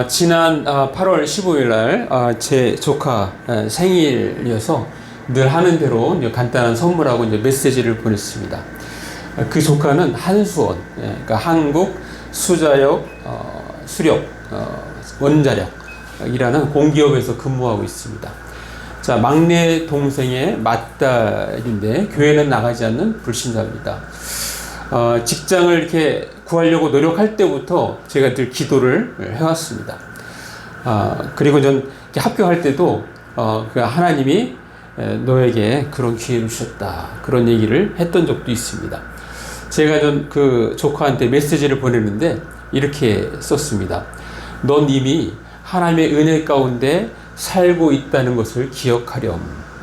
지난 8월 15일 날 제 조카 생일이어서 늘 하는 대로 간단한 선물하고 이제 메시지를 보냈습니다. 그 조카는 한수원, 그러니까 한국 수자역 수력 원자력이라는 공기업에서 근무하고 있습니다. 자, 막내 동생의 맏딸인데 교회는 나가지 않는 불신자입니다. 직장을 이렇게 구하려고 노력할 때부터 제가 늘 기도를 해왔습니다. 그리고 전 합격할 때도 그 하나님이 너에게 그런 기회를 주셨다, 그런 얘기를 했던 적도 있습니다. 제가 전 그 조카한테 메시지를 보냈는데 이렇게 썼습니다. 넌 이미 하나님의 은혜 가운데 살고 있다는 것을 기억하렴,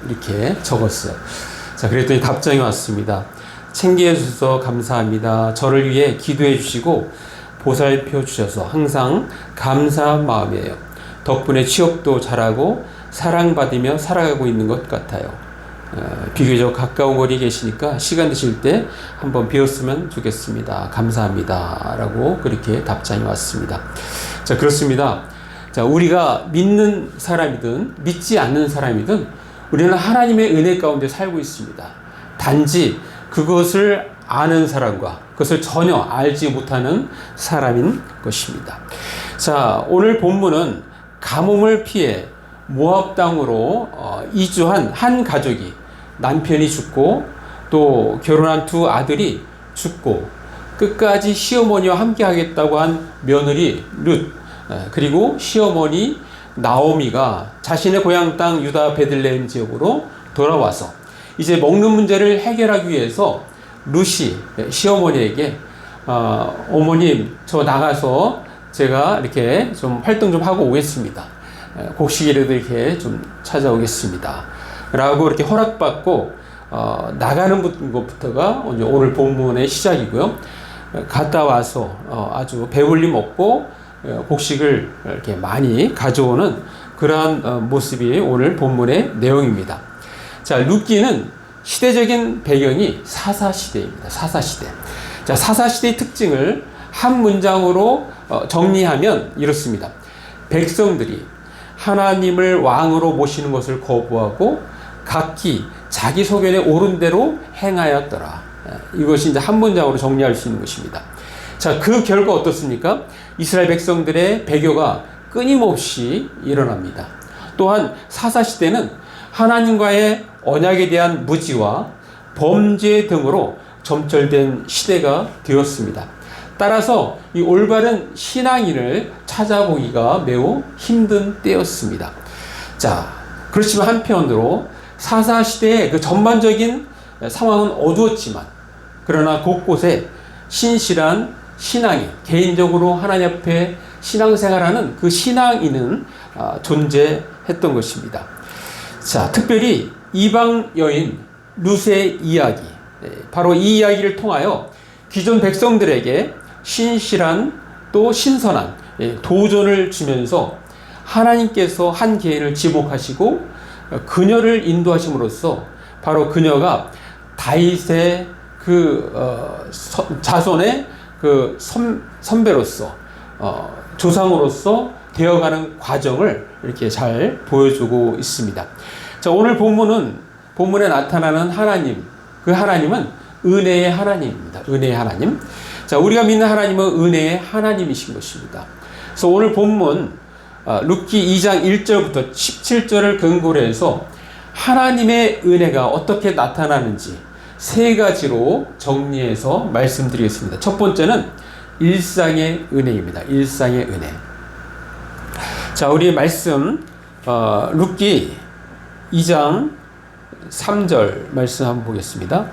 이렇게 적었어요. 자, 그랬더니 답장이 왔습니다. 챙겨 주셔서 감사합니다. 저를 위해 기도해 주시고 보살펴 주셔서 항상 감사한 마음이에요. 덕분에 취업도 잘하고 사랑받으며 살아가고 있는 것 같아요. 비교적 가까운 거리에 계시니까 시간 되실 때 한번 뵈었으면 좋겠습니다. 감사합니다. 라고 그렇게 답장이 왔습니다. 자, 그렇습니다. 자, 우리가 믿는 사람이든 믿지 않는 사람이든 우리는 하나님의 은혜 가운데 살고 있습니다. 단지 그것을 아는 사람과 그것을 전혀 알지 못하는 사람인 것입니다. 자, 오늘 본문은 가뭄을 피해 모압 땅으로 이주한 한 가족이 남편이 죽고 또 결혼한 두 아들이 죽고 끝까지 시어머니와 함께 하겠다고 한 며느리 룻, 그리고 시어머니 나오미가 자신의 고향 땅 유다 베들레헴 지역으로 돌아와서 이제 먹는 문제를 해결하기 위해서 룻이 시어머니에게 어머님, 저 나가서 제가 이렇게 좀 활동 좀 하고 오겠습니다. 곡식이라도 이렇게 좀 찾아오겠습니다. 라고 이렇게 허락받고 나가는 것부터가 오늘 본문의 시작이고요. 갔다 와서 아주 배불리 먹고 곡식을 이렇게 많이 가져오는 그러한 모습이 오늘 본문의 내용입니다. 자, 룻기는 시대적인 배경이 사사시대입니다. 사사시대. 자, 사사시대의 특징을 한 문장으로 정리하면 이렇습니다. 백성들이 하나님을 왕으로 모시는 것을 거부하고 각기 자기 소견에 옳은 대로 행하였더라. 이것이 이제 한 문장으로 정리할 수 있는 것입니다. 자, 그 결과 어떻습니까? 이스라엘 백성들의 배교가 끊임없이 일어납니다. 또한 사사시대는 하나님과의 언약에 대한 무지와 범죄 등으로 점철된 시대가 되었습니다. 따라서 이 올바른 신앙인을 찾아보기가 매우 힘든 때였습니다. 자, 그렇지만 한편으로 사사시대의 그 전반적인 상황은 어두웠지만 그러나 곳곳에 신실한 신앙인, 개인적으로 하나님 앞에 신앙생활하는 그 신앙인은 존재했던 것입니다. 자, 특별히 이방 여인 룻의 이야기, 바로 이 이야기를 통하여 기존 백성들에게 신실한 또 신선한 도전을 주면서 하나님께서 한 개인을 지목하시고 그녀를 인도하심으로써 바로 그녀가 다윗의 자손의 선배로서 조상으로서 되어가는 과정을 이렇게 잘 보여주고 있습니다. 자, 오늘 본문에 나타나는 하나님, 그 하나님은 은혜의 하나님입니다. 은혜의 하나님. 자, 우리가 믿는 하나님은 은혜의 하나님이신 것입니다. 그래서 오늘 본문 룻기 2장 1절부터 17절을 근거로 해서 하나님의 은혜가 어떻게 나타나는지 세 가지로 정리해서 말씀드리겠습니다. 첫 번째는 일상의 은혜입니다. 일상의 은혜. 자, 우리의 말씀 룻기 2장 3절 말씀 한번 보겠습니다.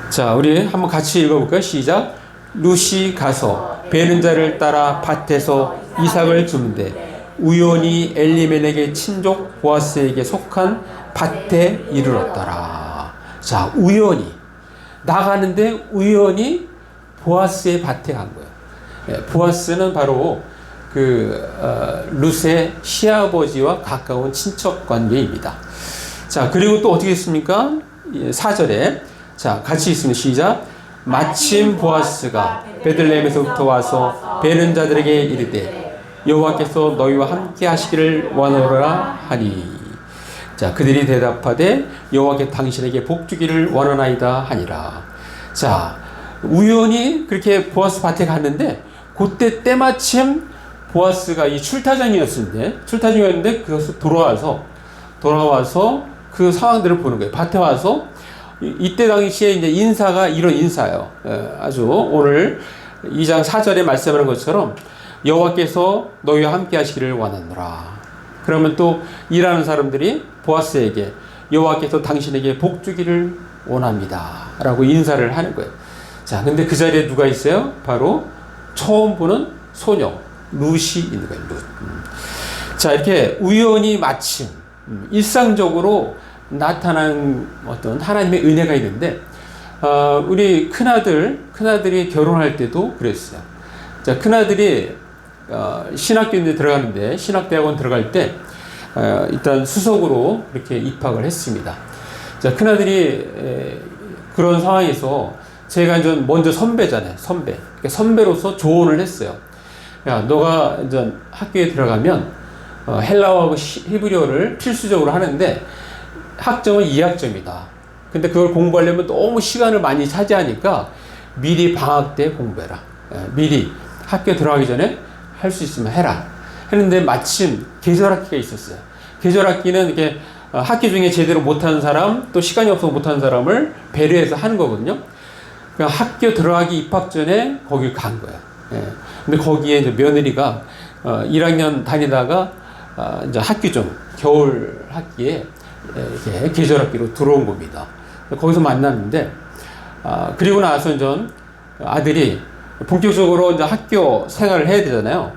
자, 우리 한번 같이 읽어볼까요? 시작. 룻이 가서 베는 자를 따라 밭에서 이삭을 주는데 우연히 엘리멜렉의 친족 보아스에게 속한 밭에 이르렀더라. 자, 우연히 나가는데 우연히 보아스의 밭에 간 거예요. 보아스는 바로 룻의 시아버지와 가까운 친척 관계입니다. 자, 그리고 또 어떻게 했습니까? 4절에 자, 같이 있습니다. 시작. 마침 보아스가 베들레헴에서부터 와서 베는 자들에게 이르되 여호와께서 너희와 함께 하시기를 원하노라 하니. 자, 그들이 대답하되 여호와께 당신에게 복 주기를 원하나이다 하니라. 자, 우연히 그렇게 보아스 밭에 갔는데 그때 때마침 보아스가 이 출타장이었는데 그것을 돌아와서 그 상황들을 보는 거예요. 밭에 와서 이때 당시에 이제 인사가 이런 인사예요. 아주 오늘 2장 4절에 말씀하는 것처럼 여호와께서 너희와 함께 하시기를 원하노라. 그러면 또 일하는 사람들이 보아스에게 여호와께서 당신에게 복 주기를 원합니다 라고 인사를 하는 거예요. 자, 근데 그 자리에 누가 있어요? 바로 처음 보는 소녀 룻이 있는 거예요. 룻. 자, 이렇게 우연히 마침 일상적으로 나타난 어떤 하나님의 은혜가 있는데, 우리 큰아들이 결혼할 때도 그랬어요. 자, 큰아들이 신학교에 들어가는데, 신학대학원 들어갈 때 일단 수석으로 이렇게 입학을 했습니다. 자, 큰아들이 그런 상황에서 제가 이제 먼저 선배잖아요. 그러니까 선배로서 조언을 했어요. 야, 너가 이제 학교에 들어가면 헬라어하고 히브리어를 필수적으로 하는데 학점은 2학점이다. 근데 그걸 공부하려면 너무 시간을 많이 차지하니까 미리 방학 때 공부해라. 미리 학교 들어가기 전에 할 수 있으면 해라. 했는데 마침 계절학기가 있었어요. 계절학기는 이렇게 학기 중에 제대로 못하는 사람, 또 시간이 없어서 못하는 사람을 배려해서 하는 거거든요. 그냥 학교 들어가기 입학 전에 거길 간 거예요. 근데 거기에 이제 며느리가 1학년 다니다가 이제 학기 중 겨울 학기에 이렇게 계절학기로 들어온 겁니다. 거기서 만났는데, 그리고 나서 이제 아들이 본격적으로 이제 학교 생활을 해야 되잖아요.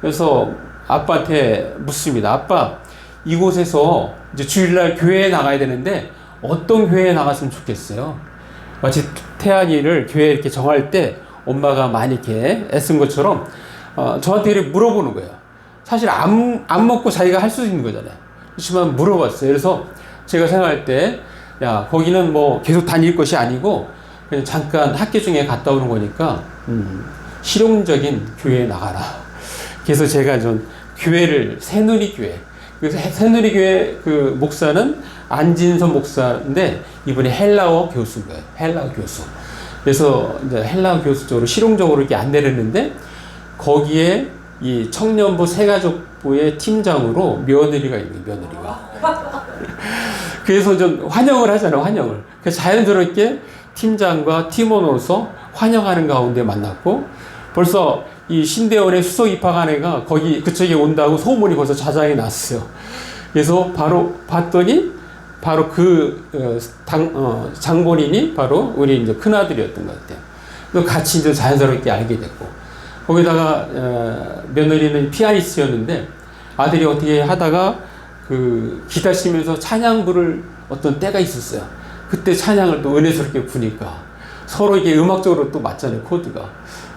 그래서 아빠한테 묻습니다. 아빠, 이곳에서 이제 주일날 교회에 나가야 되는데 어떤 교회에 나갔으면 좋겠어요? 마치 태안이를 교회에 이렇게 정할 때 엄마가 많이 이렇게 애쓴 것처럼 저한테 이렇게 물어보는 거예요. 사실 안 먹고 자기가 할 수 있는 거잖아요. 그렇지만 물어봤어요. 그래서 제가 생각할 때, 야, 거기는 뭐 계속 다닐 것이 아니고 그냥 잠깐 학교 중에 갔다 오는 거니까 실용적인 교회에 나가라. 그래서 제가 좀 교회를 새누리교회, 그래서 새누리교회 그 목사는 안진선 목사인데 이분이 헬라어 교수인 거예요. 헬라어 교수. 그래서 이제 헬라어 교수 쪽으로 실용적으로 이렇게 안내를 했는데 거기에 이 청년부 새가족부의 팀장으로 며느리가 있는 거예요. 며느리가. 그래서 좀 환영을 하잖아요. 환영을. 그래서 자연스럽게 팀장과 팀원으로서 환영하는 가운데 만났고, 벌써 이 신대원의 수석 입학한 애가 거기 그쪽에 온다고 소문이 벌써 자자히 났어요. 그래서 바로 봤더니 바로 그 장본인이 바로 우리 이제 큰 아들이었던 것 같아요. 그래서 같이 이제 자연스럽게 알게 됐고, 거기다가 며느리는 피아니스트였는데 아들이 어떻게 하다가 그 기타 치면서 찬양 부를 어떤 때가 있었어요. 그때 찬양을 또 은혜스럽게 부니까 서로 이게 음악적으로 또 맞잖아요, 코드가.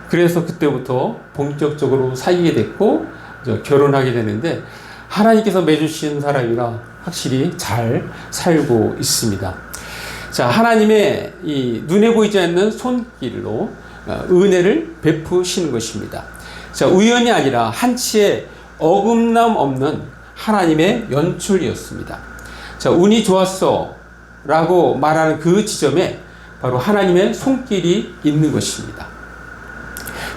그래서 그때부터 본격적으로 사귀게 됐고 결혼하게 되는데, 하나님께서 맺으신 사람이라 확실히 잘 살고 있습니다. 자, 하나님의 이 눈에 보이지 않는 손길로 은혜를 베푸시는 것입니다. 자, 우연이 아니라 한치의 어긋남 없는 하나님의 연출이었습니다. 자, 운이 좋았어 라고 말하는 그 지점에 바로 하나님의 손길이 있는 것입니다.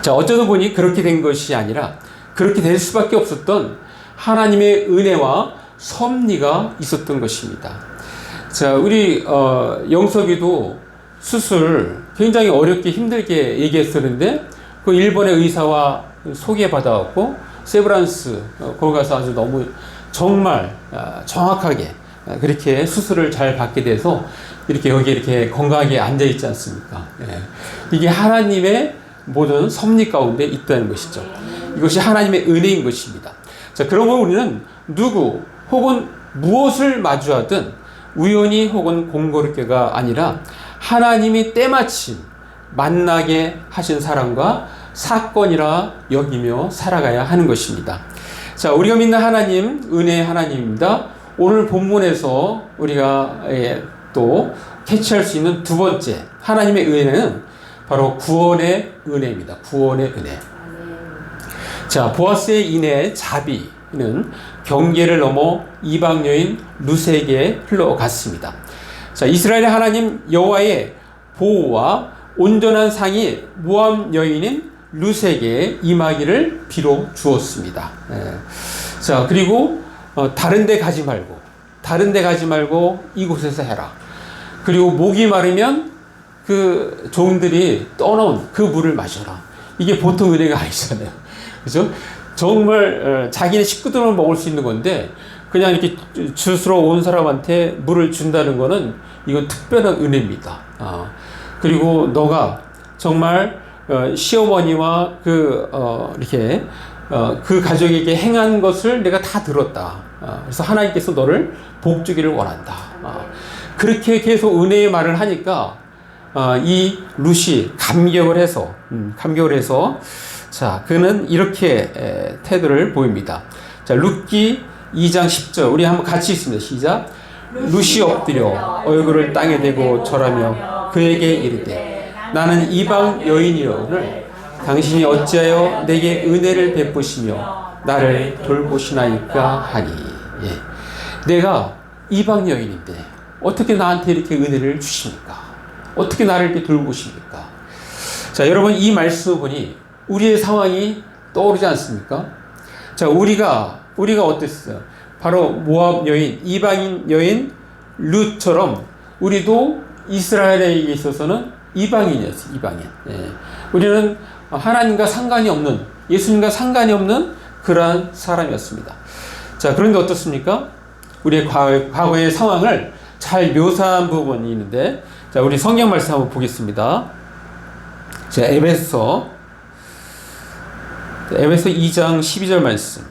자, 어쩌다 보니 그렇게 된 것이 아니라 그렇게 될 수밖에 없었던 하나님의 은혜와 섭리가 있었던 것입니다. 자, 우리 영석이도 수술 굉장히 어렵게 힘들게 얘기했었는데 그 일본의 의사와 소개받아왔고 세브란스 거기 가서 아주 너무 정말 정확하게 그렇게 수술을 잘 받게 돼서 이렇게 여기 이렇게 건강하게 앉아 있지 않습니까? 예. 이게 하나님의 모든 섭리 가운데 있다는 것이죠. 이것이 하나님의 은혜인 것입니다. 자, 그러면 우리는 누구 혹은 무엇을 마주하든 우연히 혹은 공고롭게가 아니라 하나님이 때마침 만나게 하신 사람과 사건이라 여기며 살아가야 하는 것입니다. 자, 우리가 믿는 하나님, 은혜의 하나님입니다. 오늘 본문에서 우리가 또 캐치할 수 있는 두 번째 하나님의 은혜는 바로 구원의 은혜입니다. 구원의 은혜. 자, 보아스의 인해 자비는 경계를 넘어 이방 여인 룻에게 흘러갔습니다. 자, 이스라엘의 하나님 여호와의 보호와 온전한 상이 모압 여인인 룻에게 임하기를 비로 주었습니다. 자, 그리고 다른 데 가지 말고 이곳에서 해라. 그리고 목이 마르면 그 종들이 떠놓은 그 물을 마셔라. 이게 보통 은혜가 아니잖아요. 그죠? 정말 자기네 식구들만 먹을 수 있는 건데 그냥 이렇게 주스러 온 사람한테 물을 준다는 거는 이건 특별한 은혜입니다. 그리고 너가 정말 시어머니와 이렇게 그 가족에게 행한 것을 내가 다 들었다. 그래서 하나님께서 너를 복 주기를 원한다. 그렇게 계속 은혜의 말을 하니까 이 룻이 감격을 해서 자, 그는 이렇게 태도를 보입니다. 자, 룻기 2장 10절 우리 한번 같이 읽습니다. 시작. 룻이 엎드려 얼굴을 땅에 대고 절하며 그에게 이르되 나는 이방 여인이오늘 당신이 어찌하여 내게 은혜를 베푸시며 나를 돌보시나이까 하니. 예. 내가 이방 여인인데 어떻게 나한테 이렇게 은혜를 주십니까? 어떻게 나를 이렇게 돌보십니까? 자, 여러분 이 말씀을 보니 우리의 상황이 떠오르지 않습니까? 자, 우리가 어땠어요? 바로 모압 여인, 이방인 여인 룻처럼 우리도 이스라엘에 있어서는 이방인이었어요. 이방인. 예. 우리는 하나님과 상관이 없는, 예수님과 상관이 없는 그러한 사람이었습니다. 자, 그런데 어떻습니까? 우리의 과거의 상황을 잘 묘사한 부분이 있는데, 자, 우리 성경 말씀 한번 보겠습니다. 자, 에베소 2장 12절 말씀.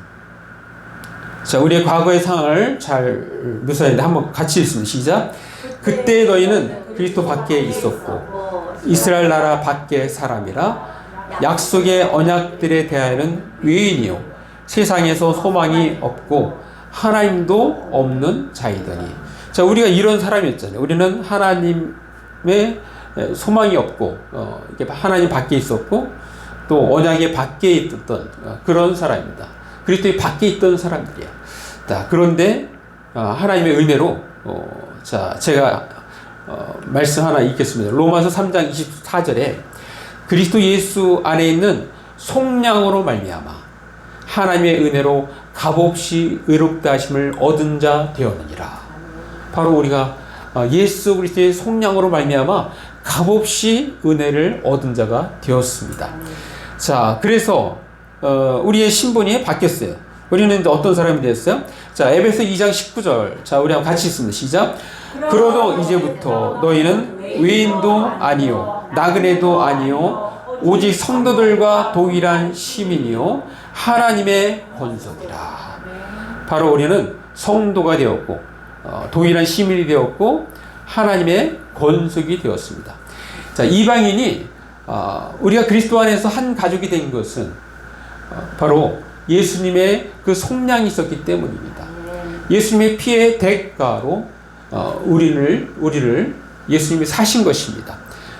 자, 우리의 과거의 상황을 잘 묘사했는데 한번 같이 읽습니다. 시작. 그때 너희는 그리스도 밖에 있었고 이스라엘 나라 밖의 사람이라 약속의 언약들에 대하여는 외인이요 세상에서 소망이 없고 하나님도 없는 자이더니. 자, 우리가 이런 사람이었잖아요. 우리는 하나님의 소망이 없고 하나님 밖에 있었고 또 언약의 밖에 있었던 그런 사람입니다. 그리스도의 밖에 있던 사람들이야. 자, 그런데 하나님의 은혜로 자, 제가 말씀 하나 읽겠습니다. 로마서 3장 24절에 그리스도 예수 안에 있는 속량으로 말미암아 하나님의 은혜로 값없이 의롭다 하심을 얻은 자 되었느니라. 바로 우리가 예수 그리스도의 속량으로 말미암아 값없이 은혜를 얻은 자가 되었습니다. 자, 그래서 우리의 신분이 바뀌었어요. 우리는 이제 어떤 사람이 됐어요? 자, 에베소 2장 19절. 자, 우리 한번 같이 읽습니다. 시작. 그러도 이제부터 너희는 외인도 아니요 나그네도 아니요 오직 성도들과 동일한 시민이요 하나님의 권속이라. 바로 우리는 성도가 되었고 동일한 시민이 되었고 하나님의 권속이 되었습니다. 자, 이방인이 우리가 그리스도 안에서 한 가족이 된 것은 바로 예수님의 그 속량이 있었기 때문입니다. 예수님의 피의 대가로 우리를 예수님이 사신 것입니다.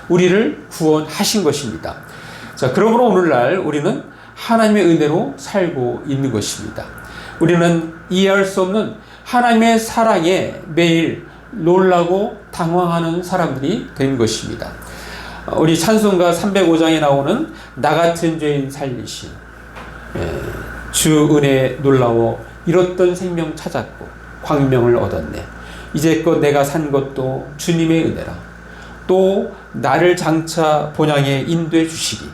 우리를 구원하신 것입니다. 자, 그러므로 오늘날 우리는 하나님의 은혜로 살고 있는 것입니다. 우리는 이해할 수 없는 하나님의 사랑에 매일 놀라고 당황하는 사람들이 된 것입니다. 우리 찬송가 305장에 나오는 나 같은 죄인 살리신 주 은혜에 놀라워 잃었던 생명 찾았고 광명을 얻었네. 이제껏 내가 산 것도 주님의 은혜라. 또 나를 장차 본향에 인도해 주시리.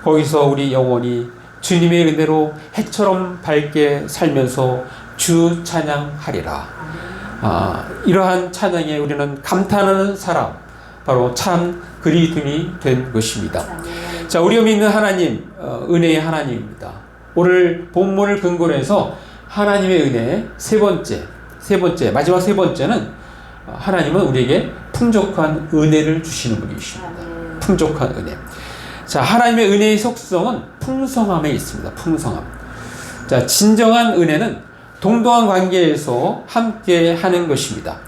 거기서 우리 영원히 주님의 은혜로 해처럼 밝게 살면서 주 찬양하리라. 이러한 찬양에 우리는 감탄하는 사람, 바로 참 그리스도인이 된 것입니다. 자, 우리가 믿는 하나님, 은혜의 하나님입니다. 오늘 본문을 근거로 해서 하나님의 은혜 세 번째, 마지막 세 번째는 하나님은 우리에게 풍족한 은혜를 주시는 분이십니다. 풍족한 은혜. 자, 하나님의 은혜의 속성은 풍성함에 있습니다. 풍성함. 자, 진정한 은혜는 동등한 관계에서 함께 하는 것입니다.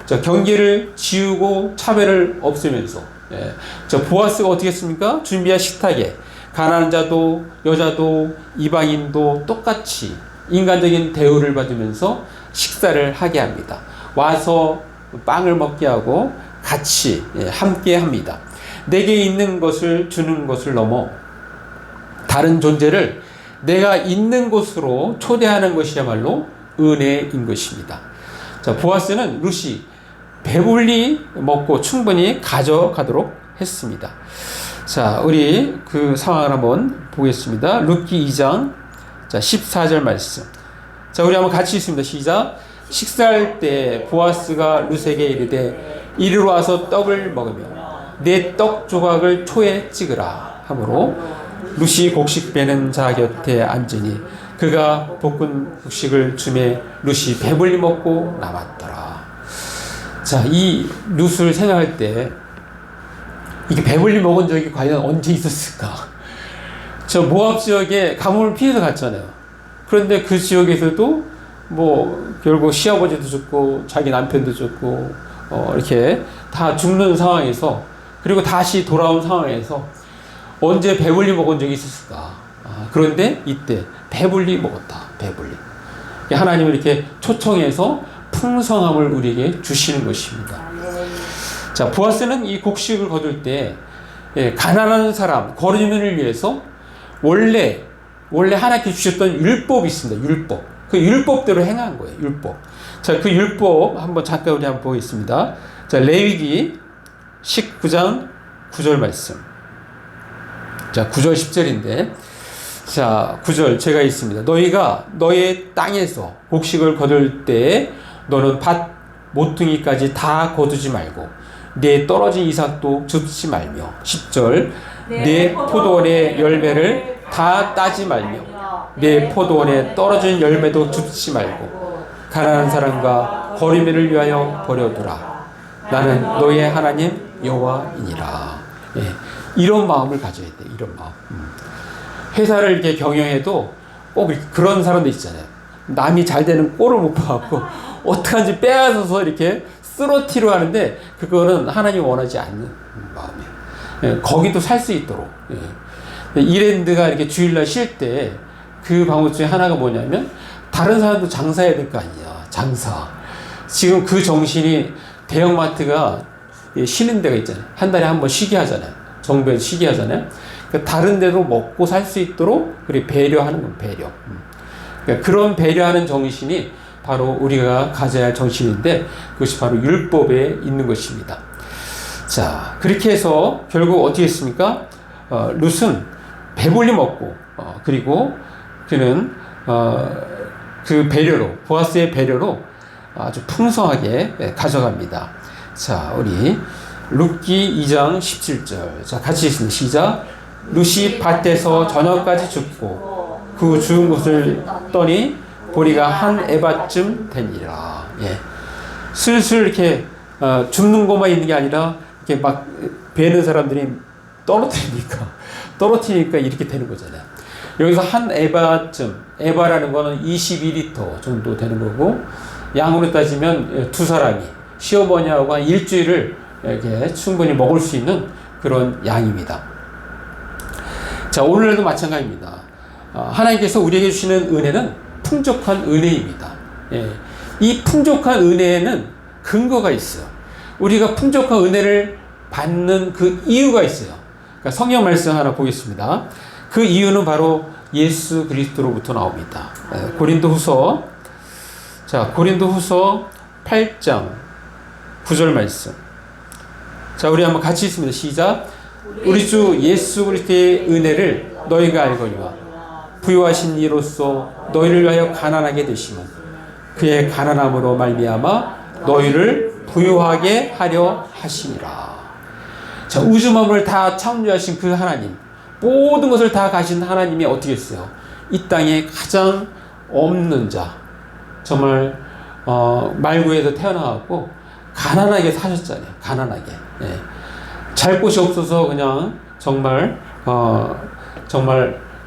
자, 경계를 지우고 차별을 없애면서 예. 저 보아스가 어떻게 했습니까? 준비한 식탁에 가난한 자도 여자도 이방인도 똑같이 인간적인 대우를 받으면서 식사를 하게 합니다. 와서 빵을 먹게 하고 같이 함께 합니다. 내게 있는 것을 주는 것을 넘어 다른 존재를 내가 있는 곳으로 초대하는 것이야말로 은혜인 것입니다. 자, 보아스는 룻이 배불리 먹고 충분히 가져가도록 했습니다. 자, 우리 그 상황을 한번 보겠습니다. 룻기 2장 자, 14절 말씀. 자, 우리 한번 같이 읽습니다. 시작. 식사할 때 보아스가 룻에게 이르되 이리로 와서 떡을 먹으며 내 떡 조각을 초에 찍으라 하므로 룻이 곡식 베는 자 곁에 앉으니 그가 볶은 곡식을 주매 룻이 배불리 먹고 남았더라. 자, 이 룻을 생각할 때 이게 배불리 먹은 적이 과연 언제 있었을까? 저 모압 지역에 가뭄을 피해서 갔잖아요. 그런데 그 지역에서도 뭐 결국 시아버지도 죽고 자기 남편도 죽고 이렇게 다 죽는 상황에서 그리고 다시 돌아온 상황에서 언제 배불리 먹은 적이 있었을까? 그런데 이때 배불리 먹었다. 배불리. 하나님을 이렇게 초청해서 풍성함을 우리에게 주시는 것입니다. 자, 보아스는 이 곡식을 거둘 때 가난한 사람, 거류민을 위해서 원래 하나님께 주셨던 율법이 있습니다. 율법. 그 율법대로 행한 거예요. 율법. 자, 그 율법 한번 잠깐 우리 한번 보겠습니다. 자, 레위기 19장 9절 말씀. 자, 9절 10절인데 자, 9절 제가 있습니다. 너희가 너의 땅에서 곡식을 거둘 때 너는 밭 모퉁이까지 다 거두지 말고 내 떨어진 이삭도 줍지 말며 10절 내 포도원의 열매를 다 따지 말며 내 포도원에 떨어진 열매도 줍지 말고 가난한 사람과 거리민을 위하여 버려두라. 나는 너의 하나님 여호와이니라. 예, 이런 마음을 가져야 돼. 이런 마음. 회사를 이렇게 경영해도 꼭 그런 사람들 있잖아요. 남이 잘 되는 꼴을 못 봐갖고 어떡하는지 빼앗아서 이렇게 쓰러티로 하는데 그거는 하나님 원하지 않는 마음이에요. 예, 거기도 살 수 있도록. 예. 이랜드가 이렇게 주일날 쉴 때 그 방법 중에 하나가 뭐냐면 다른 사람도 장사해야 될 거 아니야. 장사. 지금 그 정신이 대형마트가 쉬는 데가 있잖아요. 한 달에 한 번 쉬게 하잖아요. 정부에서 쉬게 하잖아요. 그러니까 다른 데도 먹고 살 수 있도록 그렇게 배려하는 건 배려. 그러니까 그런 배려하는 정신이 바로 우리가 가져야 할 정신인데 그것이 바로 율법에 있는 것입니다. 자, 그렇게 해서 결국 어떻게 했습니까? 룻은 배불리 먹고 그리고 그는 그 배려로 보아스의 배려로 아주 풍성하게 가져갑니다. 자, 우리 룻기 2장 17절 자, 같이 읽습니다. 시작. 룻이 밭에서 저녁까지 줍고 그 주운 것을 떠니 보리가 한 에바쯤 되니라. 예. 슬슬 이렇게 줍는 것만 있는 게 아니라 이렇게 막 베는 사람들이 떨어뜨리니까 이렇게 되는 거잖아요. 여기서 한 에바쯤, 에바라는 거는 22리터 정도 되는 거고 양으로 따지면 두 사람이 시어머니하고 한 일주일을 이렇게 충분히 먹을 수 있는 그런 양입니다. 자, 오늘도 마찬가지입니다. 하나님께서 우리에게 주시는 은혜는 풍족한 은혜입니다. 예. 이 풍족한 은혜에는 근거가 있어요. 우리가 풍족한 은혜를 받는 그 이유가 있어요. 그러니까 성경 말씀 하나 보겠습니다. 그 이유는 바로 예수 그리스도로부터 나옵니다. 고린도후서 8장 9절 말씀. 자, 우리 한번 같이 읽습니다. 시작. 우리 주 예수 그리스도의 은혜를 너희가 알거니와 부유하신 이로써 너희를 위하여 가난하게 되심은 그의 가난함으로 말미암아 너희를 부유하게 하려 하심이라. 자, 우주 만물을 다 창조하신 그 하나님, 모든 것을 다 가신 하나님이 어떻게 했어요? 이 땅에 가장 없는 자, 정말 말구에서 태어나갖고 가난하게 사셨잖아요. 가난하게. 예. 잘 곳이 없어서 그냥 정말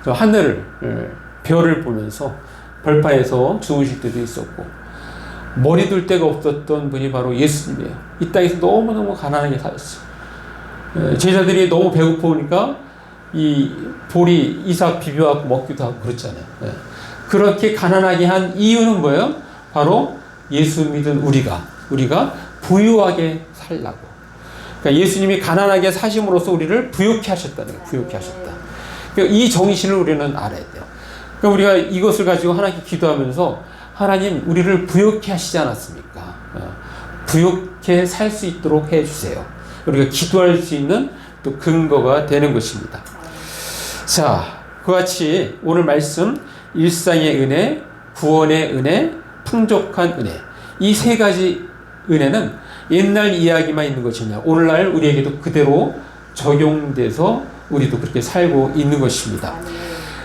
저 하늘을 별을 보면서 벌판에서 주무실 때도 있었고 머리 둘 데가 없었던 분이 바로 예수님이에요. 이 땅에서 너무너무 가난하게 사셨어요. 제자들이 너무 배고프니까 이 보리 이삭 비벼갖고 먹기도 하고 그렇잖아요. 예. 그렇게 가난하게 한 이유는 뭐예요? 바로 예수 믿은 우리가 부유하게 살라고. 그러니까 예수님이 가난하게 사심으로써 우리를 부유케 하셨다는 거예요. 부유케 하셨다. 그러니까 이 정신을 우리는 알아야 돼요. 그러니까 우리가 이것을 가지고 하나님께 기도하면서 하나님 우리를 부유케 하시지 않았습니까? 부유케 살 수 있도록 해주세요. 우리가 기도할 수 있는 또 근거가 되는 것입니다. 자, 그와 같이 오늘 말씀 일상의 은혜, 구원의 은혜, 풍족한 은혜, 이 세 가지 은혜는 옛날 이야기만 있는 것이냐, 오늘날 우리에게도 그대로 적용돼서 우리도 그렇게 살고 있는 것입니다.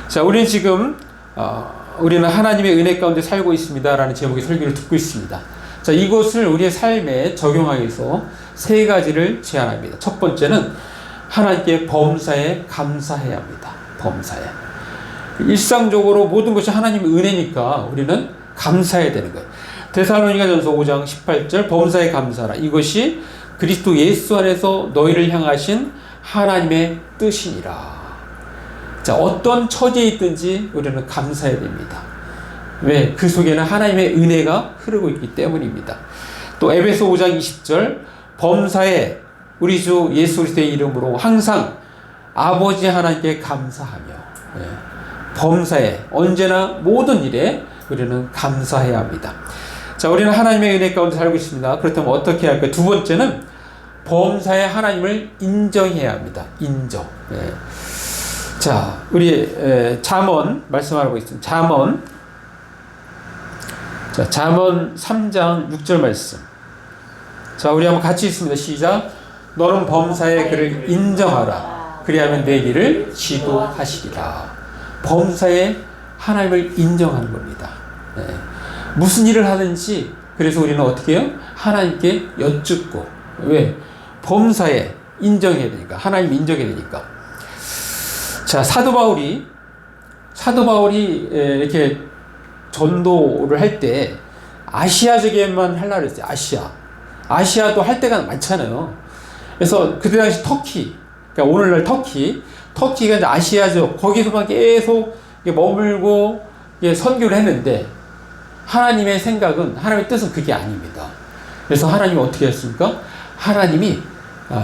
자, 우리는 지금 우리는 하나님의 은혜 가운데 살고 있습니다 라는 제목의 설교를 듣고 있습니다. 자, 이것을 우리의 삶에 적용하기 위해서 세 가지를 제안합니다. 첫 번째는 하나님께 범사에 감사해야 합니다. 범사에. 일상적으로 모든 것이 하나님의 은혜니까 우리는 감사해야 되는 거예요. 데살로니가전서 5장 18절 범사에 감사하라. 이것이 그리스도 예수 안에서 너희를 향하신 하나님의 뜻이니라. 자, 어떤 처지에 있든지 우리는 감사해야 됩니다. 왜? 그 속에는 하나님의 은혜가 흐르고 있기 때문입니다. 또 에베소 5장 20절 범사에 우리 주 예수 그리스도의 이름으로 항상 아버지 하나님께 감사하며, 예, 범사에 언제나 모든 일에 우리는 감사해야 합니다. 자, 우리는 하나님의 은혜 가운데 살고 있습니다. 그렇다면 어떻게 할까요? 두 번째는 범사에 하나님을 인정해야 합니다. 인정. 예. 자, 우리 잠언 말씀하고 있습니다. 잠언 3장 6절 말씀. 자, 우리 한번 같이 읽습니다. 시작. 너는 범사에 그를 인정하라. 그리하면 내 길을 지도하시리라. 범사에 하나님을 인정하는 겁니다. 네. 무슨 일을 하든지 그래서 우리는 어떻게 해요? 하나님께 여쭙고. 왜? 범사에 인정해야 되니까. 하나님 인정해야 되니까. 자, 사도 바울이 이렇게 전도를 할 때 아시아 지역에만 하려고 했어요. 아시아도 할 때가 많잖아요. 그래서 그때 당시 터키, 그러니까 오늘날 터키가 이제 아시아죠. 거기서만 계속 머물고 선교를 했는데 하나님의 생각은, 하나님의 뜻은 그게 아닙니다. 그래서 하나님이 어떻게 했습니까? 하나님이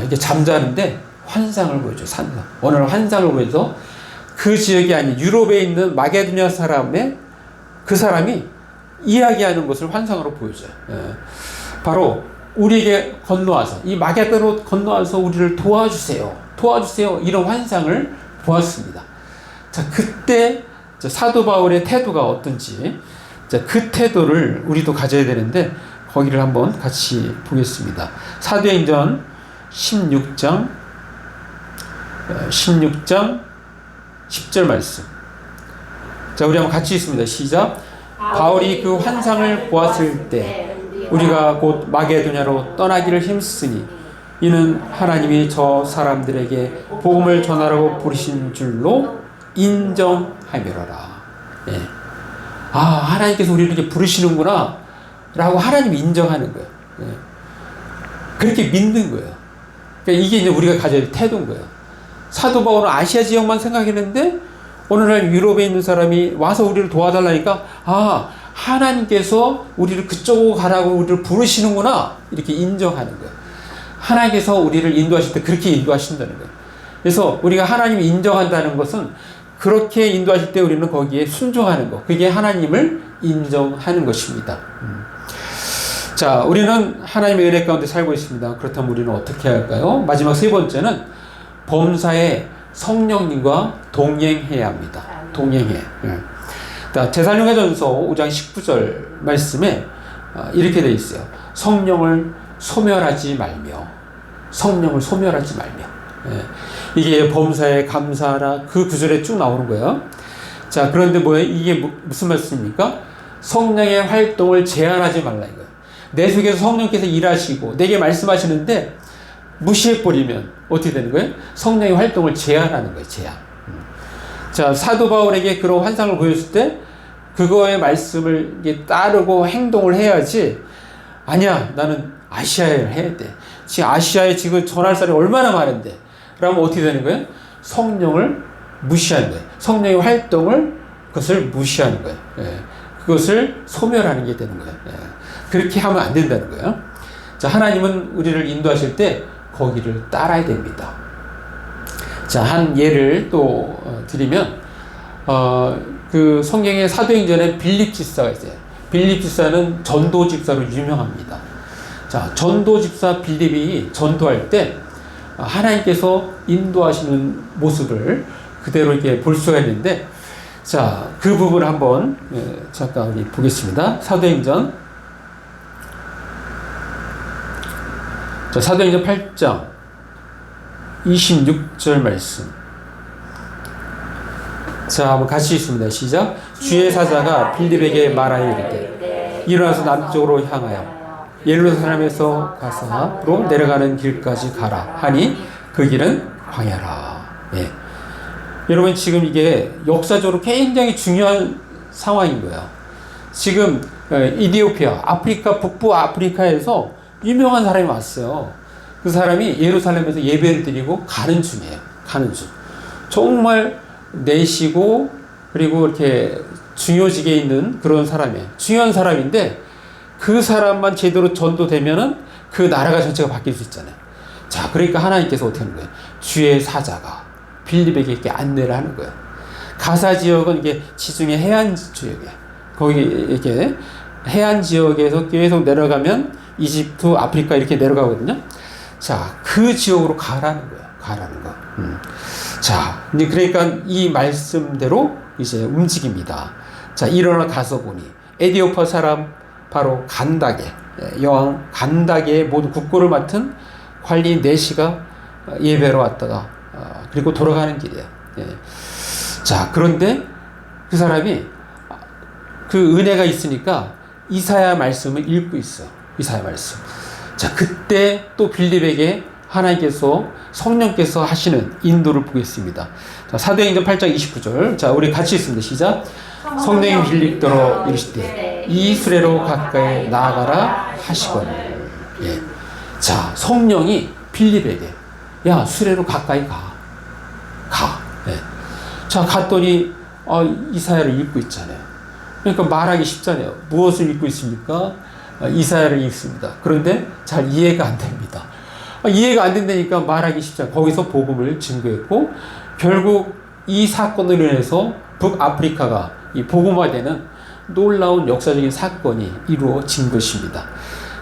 이게 잠자는데 환상을 보여줘. 어느 날 환상을 보여서 그 지역이 아닌 유럽에 있는 마게도냐 그 사람이 이야기하는 것을 환상으로 보여줘요. 바로 우리에게 건너와서, 이 마게도로 건너와서 우리를 도와주세요. 이런 환상을 보았습니다. 자, 그때 사도 바울의 태도가 어떤지, 자, 그 태도를 우리도 가져야 되는데 거기를 한번 같이 보겠습니다. 사도행전 16장 10절 말씀. 자, 우리 한번 같이 읽습니다. 시작. 바울이 그 환상을 보았을 때 우리가 곧 마게도냐로 떠나기를 힘쓰니 이는 하나님이 저 사람들에게 복음을 전하라고 부르신 줄로 인정하며라. 예. 아, 하나님께서 우리를 이렇게 부르시는구나 라고 하나님이 인정하는 거예요. 예. 그렇게 믿는 거예요. 그러니까 이게 이제 우리가 가져야 될 태도인 거예요. 사도 바울은 아시아 지역만 생각했는데 오늘날 유럽에 있는 사람이 와서 우리를 도와달라니까, 아, 하나님께서 우리를 그쪽으로 가라고 우리를 부르시는구나, 이렇게 인정하는 거예요. 하나님께서 우리를 인도하실 때 그렇게 인도하신다는 거예요. 그래서 우리가 하나님을 인정한다는 것은 그렇게 인도하실 때 우리는 거기에 순종하는 것, 그게 하나님을 인정하는 것입니다. 자, 우리는 하나님의 은혜 가운데 살고 있습니다. 그렇다면 우리는 어떻게 할까요? 마지막 세 번째는 범사에 성령님과 동행해야 합니다. 동행해. 데살로니가전서 5장 19절 말씀에 이렇게 되어 있어요. 성령을 소멸하지 말며. 이게 범사에 감사하라, 그 구절에 쭉 나오는 거예요. 자, 그런데 뭐예요? 이게 무슨 말씀입니까? 성령의 활동을 제한하지 말라 이거예요. 내 속에서 성령께서 일하시고 내게 말씀하시는데 무시해버리면 어떻게 되는 거예요? 성령의 활동을 제한하는 거예요. 제한. 자, 사도 바울에게 그런 환상을 보였을 때 그거의 말씀을 따르고 행동을 해야지, 아니야, 나는 아시아를 해야 돼, 지금 아시아에 지금 전할 사람이 얼마나 많은데. 그러면 어떻게 되는 거예요? 성령을 무시하는 거예요. 성령의 활동을 그것을 무시하는 거예요. 예. 그것을 소멸하는 게 되는 거예요. 예. 그렇게 하면 안 된다는 거예요. 자, 하나님은 우리를 인도하실 때 거기를 따라야 됩니다. 자, 한 예를 또 드리면, 그 성경의 사도행전에 빌립 집사가 있어요. 빌립 집사는 전도 집사로 유명합니다. 자, 전도 집사 빌립이 전도할 때 하나님께서 인도하시는 모습을 그대로 이렇게 볼 수가 있는데, 자, 그 부분을 한번 잠깐 우리 보겠습니다. 사도행전, 자, 사도행전 8장 26절 말씀. 자, 한번 같이 읽습니다. 시작. 주의 사자가 빌립에게 말하여 이르되 일어나서 남쪽으로 향하여 예루살렘에서 가사로 내려가는 길까지 가라 하니 그 길은 광야라. 예. 여러분, 지금 이게 역사적으로 굉장히 중요한 상황인 거예요. 지금 이디오피아, 아프리카, 북부 아프리카에서 유명한 사람이 왔어요. 그 사람이 예루살렘에서 예배를 드리고 가는 중이에요. 가는 중. 정말 내시고 그리고 이렇게 중요직에 있는 그런 사람이에요. 중요한 사람인데 그 사람만 제대로 전도되면은 그 나라가 전체가 바뀔 수 있잖아요. 자, 그러니까 하나님께서 어떻게 하는 거예요? 주의 사자가 빌립에게 이렇게 안내를 하는 거예요. 가사 지역은 이게 지중해 해안 지역이에요. 거기 이렇게 해안 지역에서 계속 내려가면 이집트, 아프리카 이렇게 내려가거든요. 자, 그 지역으로 가라는 거예요. 가라는 거. 자, 이제 그러니까 이 말씀대로 이제 움직입니다. 자, 일어나 가서 보니 에디오파 사람 바로 간다게, 여왕 간다게의 모든 국고를 맡은 관리인 네시가 예배로 왔다가 그리고 돌아가는 길이에요. 예. 자, 그런데 그 사람이 그 은혜가 있으니까 이사야 말씀을 읽고 있어요. 이사야 말씀. 자, 그때 또 빌립에게 하나님께서 성령께서 하시는 인도를 보겠습니다. 자, 사도행전 8장 29절. 자, 우리 같이 읽습니다. 시작. 성령이 빌립더러 이르시되 이 수레로 가까이 나아가라 하시거늘. 예. 자, 성령이 빌립에게 야, 수레로 가까이 가. 예. 자, 갔더니 이사야를 읽고 있잖아요. 그러니까 말하기 쉽잖아요. 무엇을 읽고 있습니까? 이사야를 읽습니다. 그런데 잘 이해가 안 됩니다. 이해가 안 된다니까 말하기 쉽잖아요. 거기서 복음을 증거했고 결국 이 사건으로 인해서 북아프리카가 이 복음화되는 놀라운 역사적인 사건이 이루어진 것입니다.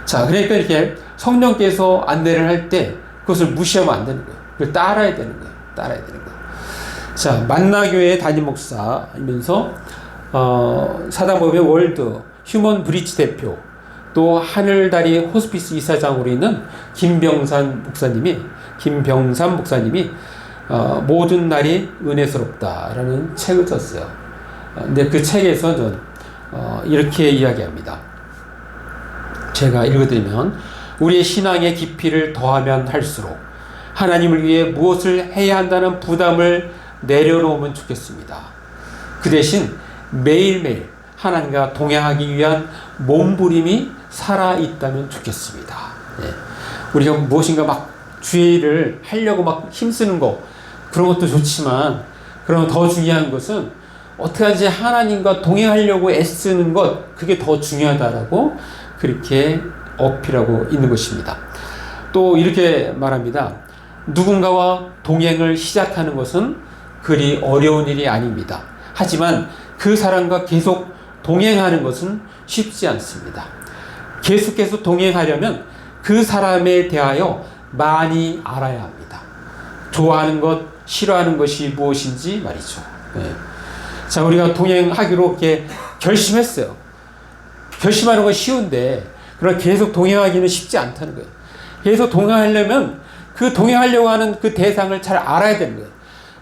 자, 그러니까 이렇게 성령께서 안내를 할 때 그것을 무시하면 안 되는 거예요. 그걸 따라야 되는 거예요. 따라야 되는 거예요. 자, 만나교회 담임 목사이면서 사단법의 월드 휴먼 브릿지 대표, 또 하늘다리 호스피스 이사장으로 있는 김병산 목사님이 모든 날이 은혜스럽다라는 책을 썼어요. 근데 그 책에서 전 이렇게 이야기합니다. 제가 읽어드리면 우리의 신앙의 깊이를 더하면 할수록 하나님을 위해 무엇을 해야 한다는 부담을 내려놓으면 좋겠습니다. 그 대신 매일매일 하나님과 동행하기 위한 몸부림이 살아있다면 좋겠습니다. 예. 우리가 무엇인가 막 주의 일을 하려고 막 힘쓰는 거, 그런 것도 좋지만, 그러면 더 중요한 것은 어떻게든지 하나님과 동행하려고 애쓰는 것, 그게 더 중요하다라고 그렇게 어필하고 있는 것입니다. 또 이렇게 말합니다. 누군가와 동행을 시작하는 것은 그리 어려운 일이 아닙니다. 하지만 그 사람과 계속 동행하는 것은 쉽지 않습니다. 계속해서 동행하려면 그 사람에 대하여 많이 알아야 합니다. 좋아하는 것, 싫어하는 것이 무엇인지 말이죠. 네. 자, 우리가 동행하기로 이렇게 결심했어요. 결심하는 건 쉬운데, 그러나 계속 동행하기는 쉽지 않다는 거예요. 계속 동행하려면 그 동행하려고 하는 그 대상을 잘 알아야 되는 거예요.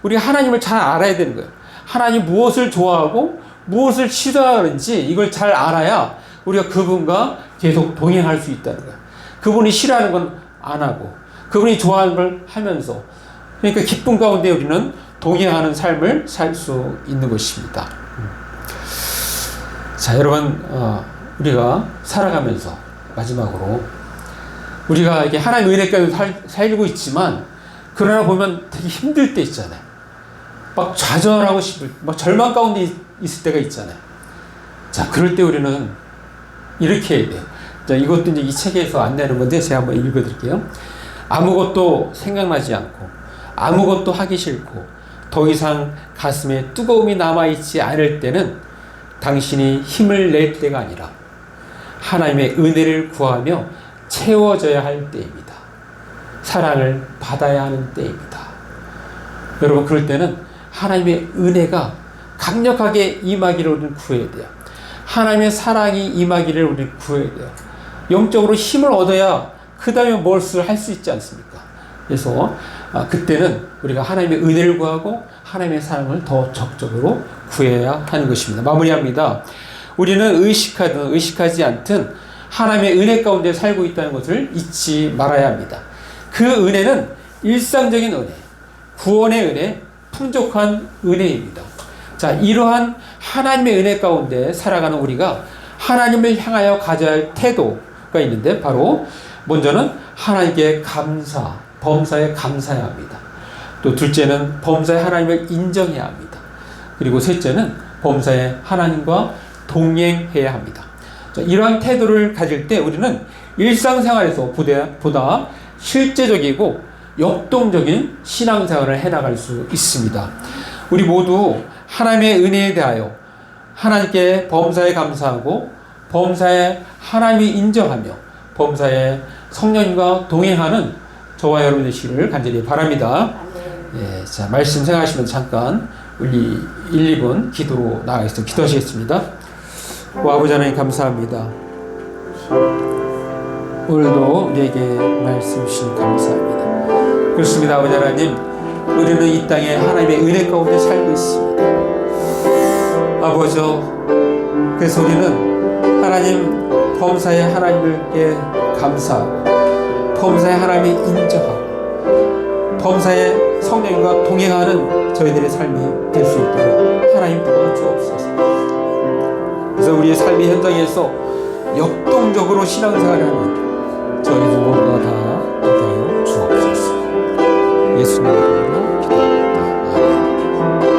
우리가 하나님을 잘 알아야 되는 거예요. 하나님 무엇을 좋아하고 무엇을 싫어하는지 이걸 잘 알아야 우리가 그분과 계속 동행할 수 있다는 거예요. 그분이 싫어하는 건 안 하고 그분이 좋아하는 걸 하면서, 그러니까 기쁨 가운데 우리는 동행하는 삶을 살 수 있는 것입니다. 자, 여러분, 우리가 살아가면서 마지막으로 우리가 이렇게 하나님 은혜 가운데 살고 있지만, 그러나 보면 되게 힘들 때 있잖아요. 막 좌절하고 싶을, 막 절망 가운데 있을 때가 있잖아요. 자, 그럴 때 우리는 이렇게 해야 돼요. 자, 이것도 이제 이 책에서 안내하는 건데 제가 한번 읽어드릴게요. 아무것도 생각나지 않고, 아무것도 하기 싫고, 더 이상 가슴에 뜨거움이 남아있지 않을 때는 당신이 힘을 낼 때가 아니라 하나님의 은혜를 구하며 채워져야 할 때입니다. 사랑을 받아야 하는 때입니다. 여러분, 그럴 때는 하나님의 은혜가 강력하게 임하기를 우리는 구해야 돼요. 하나님의 사랑이 임하기를 우리는 구해야 돼요. 영적으로 힘을 얻어야 그 다음에 무엇을 할 수 있지 않습니까? 그래서 그때는 우리가 하나님의 은혜를 구하고 하나님의 사랑을 더 적극적으로 구해야 하는 것입니다. 마무리합니다. 우리는 의식하든 의식하지 않든 하나님의 은혜 가운데 살고 있다는 것을 잊지 말아야 합니다. 그 은혜는 일상적인 은혜, 구원의 은혜, 풍족한 은혜입니다. 자, 이러한 하나님의 은혜 가운데 살아가는 우리가 하나님을 향하여 가져야 할 태도가 있는데, 바로 먼저는 하나님께 감사, 범사에 감사해야 합니다. 또 둘째는 범사에 하나님을 인정해야 합니다. 그리고 셋째는 범사에 하나님과 동행해야 합니다. 자, 이러한 태도를 가질 때 우리는 일상생활에서 보다 실제적이고 역동적인 신앙생활을 해나갈 수 있습니다. 우리 모두 하나님의 은혜에 대하여 하나님께 범사에 감사하고 범사에 하나님이 인정하며 범사에 성령님과 동행하는 저와 여러분 되시기를 간절히 바랍니다. 예, 자, 말씀 생각하시면 잠깐 우리 1, 2분 기도로 나가겠습니다. 기도하시겠습니다. 아버지 하나님 감사합니다. 오늘도 우리에게 말씀 주신 감사합니다. 그렇습니다. 아버지 하나님, 우리는 이 땅에 하나님의 은혜 가운데 살고 있습니다. 아버지, 그래서 우리는 하나님 범사에 하나님께 감사하고 범사에 하나님이 인정하고 범사에 성령과 동행하는 저희들의 삶이 될 수 있도록 하나님 도와주옵소서. 그래서 우리의 삶의 현장에서 역동적으로 신앙생활을 하는 저희들 모두